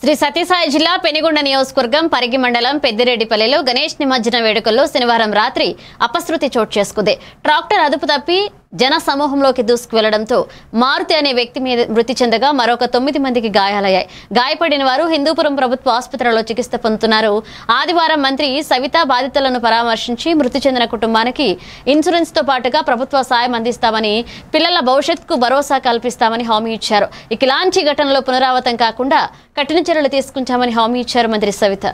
శ్రీ సత్యసాయి జిల్లా పెనుగొండ నియోజకవర్గం పరిగి మండలం పెద్దిరెడ్డిపల్లిలో గణేష్ నిమజ్జన వేడుకల్లో శనివారం రాత్రి అపశృతి చోటు చేసుకుంది. ట్రాక్టర్ అదుపు తప్పి జన సమూహంలోకి దూసుకువెళ్లడంతో మారుతి అనే వ్యక్తి మృతి చెందగా మరొక 9 మందికి గాయాలయ్యాయి. గాయపడిన వారు హిందూపురం ప్రభుత్వ ఆసుపత్రిలో చికిత్స పొందుతున్నారు. ఆదివారం మంత్రి సవిత బాధితులను పరామర్శించి మృతి చెందిన కుటుంబానికి ఇన్సూరెన్స్ తో పాటుగా ప్రభుత్వ సాయం అందిస్తామని, పిల్లల భవిష్యత్తుకు భరోసా కల్పిస్తామని హామీ ఇచ్చారు. ఇలాంటి ఘటనలో పునరావృతం కాకుండా కఠిన చర్యలు తీసుకుంటామని హామీ ఇచ్చారు మంత్రి సవిత.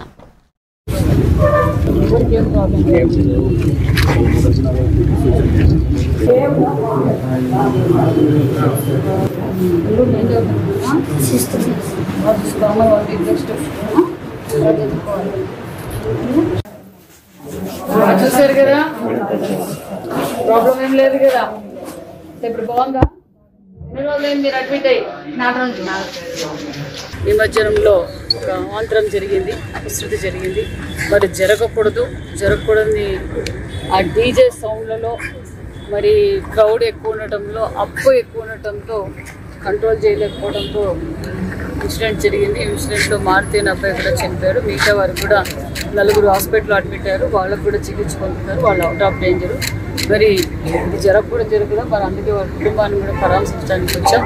చూసారు కదా, ప్రాబ్లం ఏం లేదు కదా. ఇప్పుడు బాగుందా? ఎన్ని రోజులైంది మీరు అడ్మిట్ అయ్యి? నిమజ్జనంలో ఒక అవాంతరం జరిగింది, అపశృతి జరిగింది. మరి జరగకూడదని ఆ డీజే సౌండ్లలో మరి క్రౌడ్ ఎక్కువ ఉండటంలో, అప్పు ఎక్కువ ఉండటంతో కంట్రోల్ చేయలేకపోవడంతో ఇన్సిడెంట్ జరిగింది. ఇన్సిడెంట్లో మారుతి అనే అబ్బాయి కూడా చనిపోయారు. మిగతా వారు కూడా 4 హాస్పిటల్లో అడ్మిట్ అయ్యారు. వాళ్ళకు కూడా చికిత్స పొందుతారు. వాళ్ళు అవుట్ ఆఫ్ డేంజర్. మరి ఇది జరగకూడదు. మరి అందుకే వాళ్ళ కుటుంబాన్ని కూడా పరామర్శించడానికి వచ్చాం.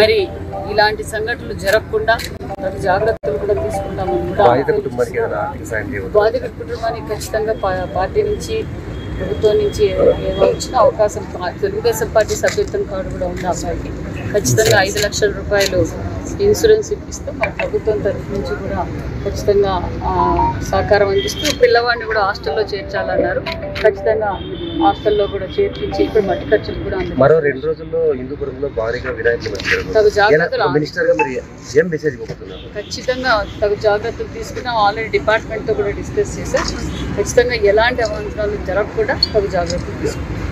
మరి ఇలాంటి సంఘటనలు జరగకుండా ప్రతి జాగ్రత్తలు కూడా తీసుకుంటామని కూడా బాధిత కుటుంబానికి ఖచ్చితంగా పార్టీ నుంచి, ప్రభుత్వం నుంచి ఏదో వచ్చిన అవకాశం, తెలుగుదేశం పార్టీ సభ్యత్వం కార్డు కూడా ఉంది అబ్బాయికి. ఖచ్చితంగా 5 లక్షల రూపాయలు ఇన్సూరెన్స్ ఇప్పిస్తాం. మన ప్రభుత్వం తరఫు నుంచి కూడా ఖచ్చితంగా సహకారం అందిస్తూ పిల్లవాడిని కూడా హాస్టల్లో చేర్చాలన్నారు. ఖచ్చితంగా హాస్టల్లో కూడా చేర్పించి ఇప్పుడు మట్టి ఖర్చులు కూడా మరో 2 రోజుల్లో హిందూపురంలో భారీగా వినాయకులు తగు జాగ్రత్తలు ఖచ్చితంగా తగు జాగ్రత్తలు తీసుకున్నాం. ఆల్రెడీ డిపార్ట్మెంట్తో కూడా డిస్కస్ చేశాం. ఖచ్చితంగా ఎలాంటి అవాంతరాలు జరగకుండా తగు జాగ్రత్తలు తీసుకుంటాం.